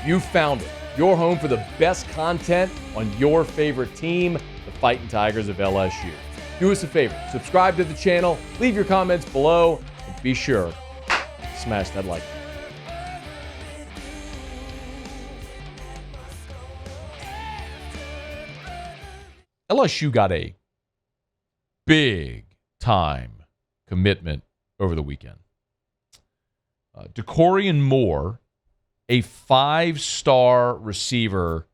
You found it. Your home for the best content on your favorite team, the Fighting Tigers of LSU. Do us a favor, subscribe to the channel, leave your comments below, and be sure to smash that like button. LSU got a big-time commitment over the weekend. Dakorien Moore, a 5-star receiver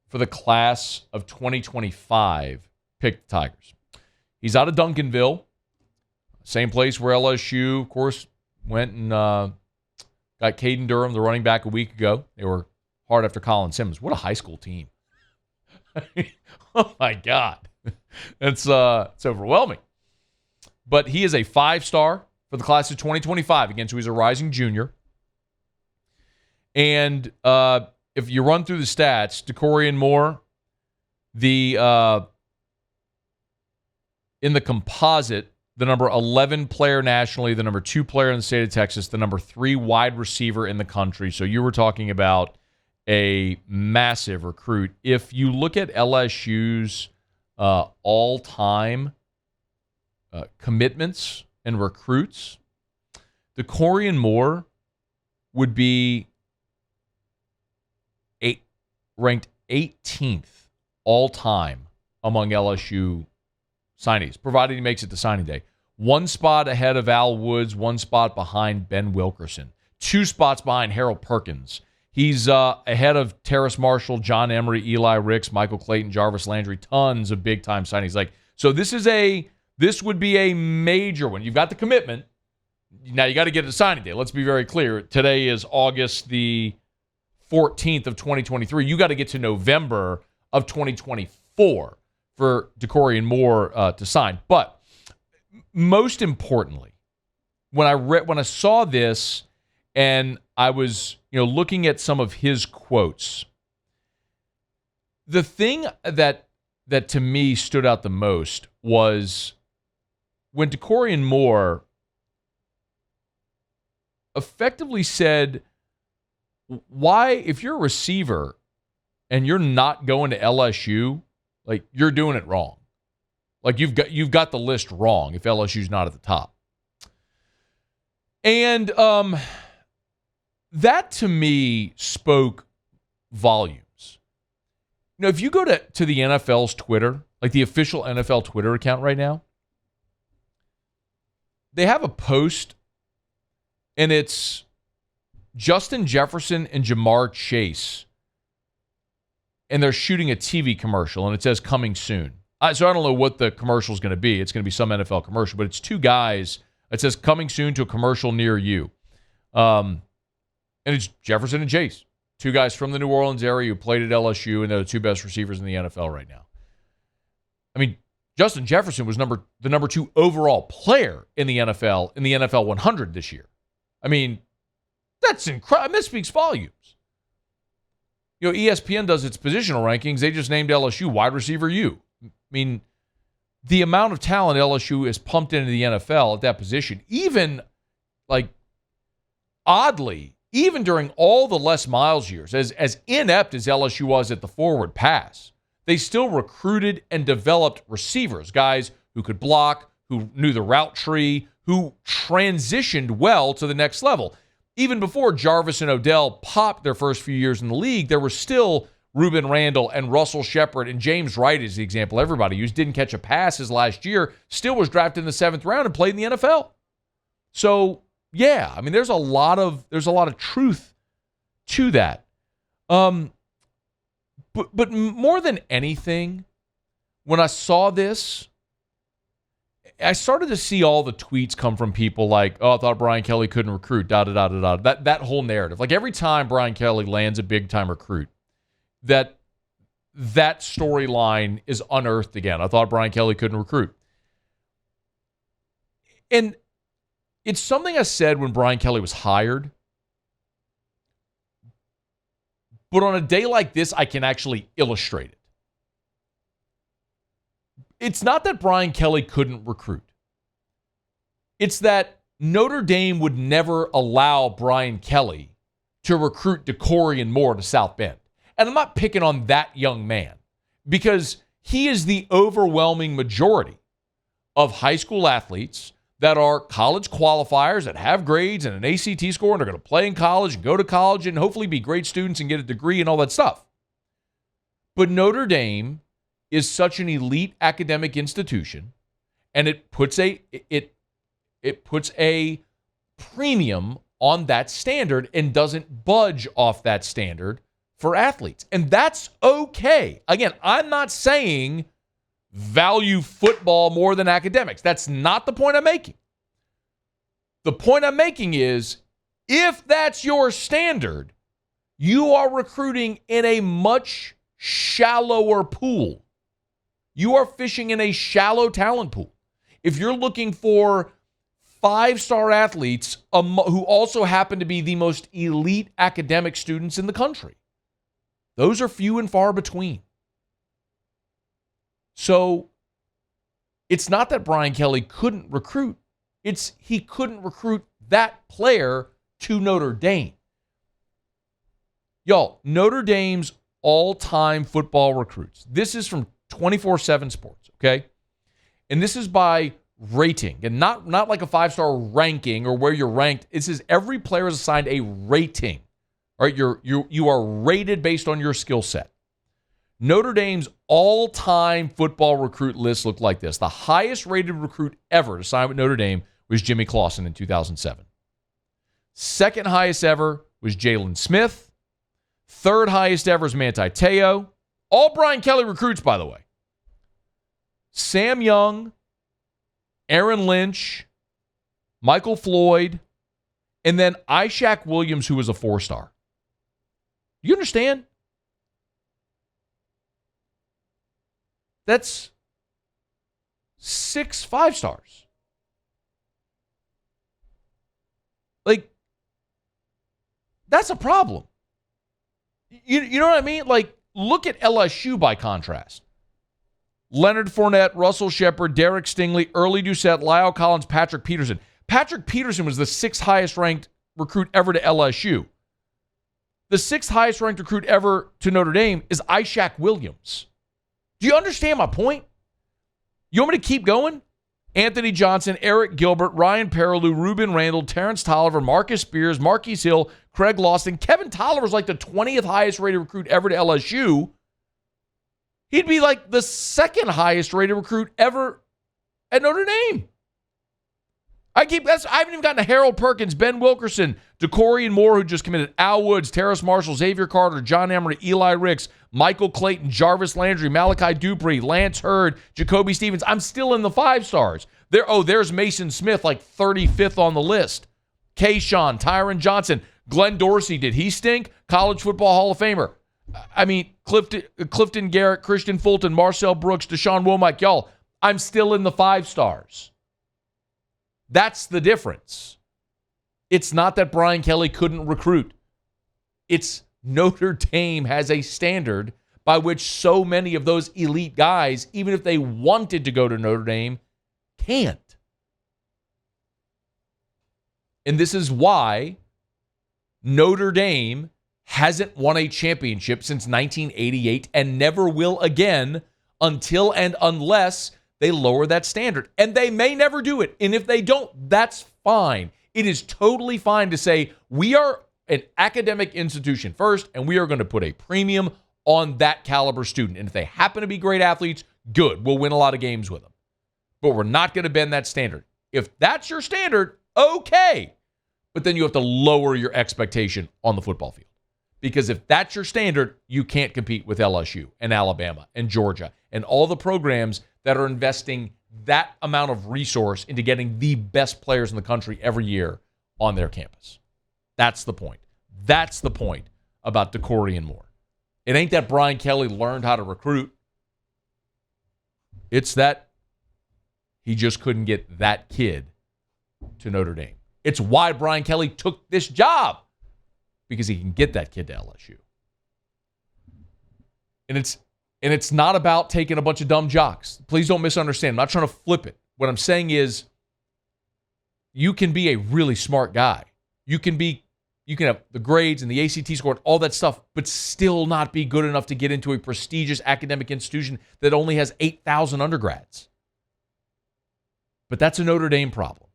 for the class of 2025, picked the Tigers. He's out of Duncanville, same place where LSU, of course, went and got Caden Durham, the running back, a week ago. They were hard after Colin Simmons. What a high school team. Oh, my God. It's overwhelming. But he is a 5-star for the class of 2025, against who he's a rising junior. And if you run through the stats, Dakorien Moore, in the composite, the number 11 player nationally, the number 2 player in the state of Texas, the number 3 wide receiver in the country. So you were talking about a massive recruit. If you look at LSU's all-time commitments and recruits, Dakorien Moore would be ranked 18th all-time among LSU signees, provided he makes it to signing day. 1 spot ahead of Al Woods, 1 spot behind Ben Wilkerson, 2 spots behind Harold Perkins. He's ahead of Terrace Marshall, John Emery, Eli Ricks, Michael Clayton, Jarvis Landry, tons of big-time signings. So this would be a major one. You've got the commitment. Now you got to get it to signing day. Let's be very clear. Today is August the 14th of 2023. You got to get to November of 2024 for Dakorien Moore to sign. But most importantly, when I saw this and I was looking at some of his quotes, the thing that to me stood out the most was when Dakorien Moore effectively said, why, if you're a receiver and you're not going to LSU, you're doing it wrong. You've got the list wrong if LSU's not at the top. And that to me spoke volumes. If you go to the NFL's Twitter, the official NFL Twitter account right now, they have a post, and it's Justin Jefferson and Jamar Chase, and they're shooting a TV commercial, and it says coming soon. So I don't know what the commercial is going to be. It's going to be some NFL commercial, but it's 2 guys. It says coming soon to a commercial near you. And it's Jefferson and Chase, 2 guys from the New Orleans area who played at LSU, and they're the 2 best receivers in the NFL right now. I mean, Justin Jefferson was the number 2 overall player in the NFL 100 this year. I mean, that's incredible. This speaks volumes. ESPN does its positional rankings. They just named LSU wide receiver U. I mean, the amount of talent LSU is pumped into the NFL at that position, even oddly, even during all the Les Miles years, as inept as LSU was at the forward pass, they still recruited and developed receivers, guys who could block, who knew the route tree, who transitioned well to the next level. Even before Jarvis and Odell popped their first few years in the league, there were still Reuben Randall and Russell Shepard and James Wright is the example everybody used. Didn't catch a pass his last year, still was drafted in the 7th round and played in the NFL. So, yeah, I mean, there's a lot of truth to that. But more than anything, when I saw this, I started to see all the tweets come from people like, I thought Brian Kelly couldn't recruit, da-da-da-da-da. That whole narrative. Every time Brian Kelly lands a big-time recruit, that storyline is unearthed again. I thought Brian Kelly couldn't recruit. And it's something I said when Brian Kelly was hired. But on a day like this, I can actually illustrate it. It's not that Brian Kelly couldn't recruit. It's that Notre Dame would never allow Brian Kelly to recruit Dakorien Moore to South Bend. And I'm not picking on that young man because he is the overwhelming majority of high school athletes that are college qualifiers that have grades and an ACT score and are going to play in college and go to college and hopefully be great students and get a degree and all that stuff. But Notre Dame is such an elite academic institution, and it puts a premium on that standard and doesn't budge off that standard for athletes. And that's okay. Again, I'm not saying value football more than academics. That's not the point I'm making. The point I'm making is if that's your standard, you are recruiting in a much shallower pool. You are fishing in a shallow talent pool. If you're looking for 5-star athletes who also happen to be the most elite academic students in the country, those are few and far between. So it's not that Brian Kelly couldn't recruit. It's he couldn't recruit that player to Notre Dame. Y'all, Notre Dame's all-time football recruits. This is from 24/7 Sports, okay? And this is by rating, and not like a 5-star ranking or where you're ranked. It says every player is assigned a rating. All right, you are rated based on your skill set. Notre Dame's all-time football recruit list looked like this. The highest rated recruit ever to sign with Notre Dame was Jimmy Clausen in 2007. Second highest ever was Jalen Smith. Third highest ever is Manti Te'o. All Brian Kelly recruits, by the way. Sam Young, Aaron Lynch, Michael Floyd, and then Ishaq Williams, who was a 4-star. You understand? That's 6 5-stars. Like, that's a problem. You know what I mean? Like, look at LSU by contrast. Leonard Fournette, Russell Shepard, Derek Stingley, Early Doucette, Lyle Collins, Patrick Peterson. Patrick Peterson was the 6th highest ranked recruit ever to LSU. The 6th highest ranked recruit ever to Notre Dame is Ishaq Williams. Do you understand my point? You want me to keep going? Anthony Johnson, Eric Gilbert, Ryan Perilou, Ruben Randall, Terrence Tolliver, Marcus Spears, Marquise Hill, Craig Lawson. Kevin Tolliver's like the 20th highest rated recruit ever to LSU. He'd be like the 2nd highest rated recruit ever at Notre Dame. I haven't even gotten to Harold Perkins, Ben Wilkerson, Dakorien Moore, who just committed, Al Woods, Terrace Marshall, Xavier Carter, John Emery, Eli Ricks, Michael Clayton, Jarvis Landry, Malachi Dupree, Lance Hurd, Jacoby Stevens. I'm still in the 5-stars. There's Mason Smith, like 35th on the list. Kayshawn, Tyron Johnson, Glenn Dorsey. Did he stink? College Football Hall of Famer. I mean, Clifton Garrett, Christian Fulton, Marcel Brooks, Deshaun Womack. Y'all, I'm still in the 5-stars. That's the difference. It's not that Brian Kelly couldn't recruit. It's Notre Dame has a standard by which so many of those elite guys, even if they wanted to go to Notre Dame, can't. And this is why Notre Dame hasn't won a championship since 1988 and never will again until and unless they lower that standard. And they may never do it. And if they don't, that's fine. It is totally fine to say we are an academic institution first, and we are going to put a premium on that caliber student. And if they happen to be great athletes, good. We'll win a lot of games with them. But we're not going to bend that standard. If that's your standard, okay. But then you have to lower your expectation on the football field. Because if that's your standard, you can't compete with LSU and Alabama and Georgia and all the programs that are investing that amount of resource into getting the best players in the country every year on their campus. That's the point. That's the point about Dakorien Moore. It ain't that Brian Kelly learned how to recruit. It's that he just couldn't get that kid to Notre Dame. It's why Brian Kelly took this job, because he can get that kid to LSU. And it's not about taking a bunch of dumb jocks. Please don't misunderstand. I'm not trying to flip it. What I'm saying is you can be a really smart guy. You can be You can have the grades and the ACT score and all that stuff, but still not be good enough to get into a prestigious academic institution that only has 8,000 undergrads. But that's a Notre Dame problem.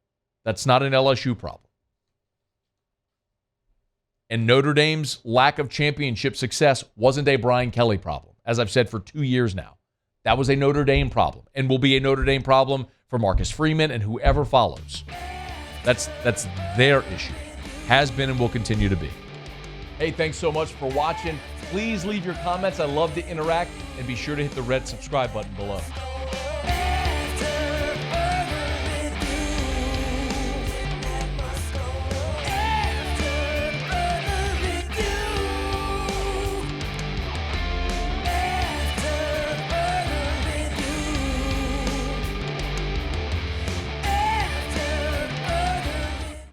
That's not an LSU problem. And Notre Dame's lack of championship success wasn't a Brian Kelly problem, as I've said for 2 years now. That was a Notre Dame problem and will be a Notre Dame problem for Marcus Freeman and whoever follows. That's their issue. Has been and will continue to be. Hey, thanks so much for watching. Please leave your comments. I love to interact, and be sure to hit the red subscribe button below.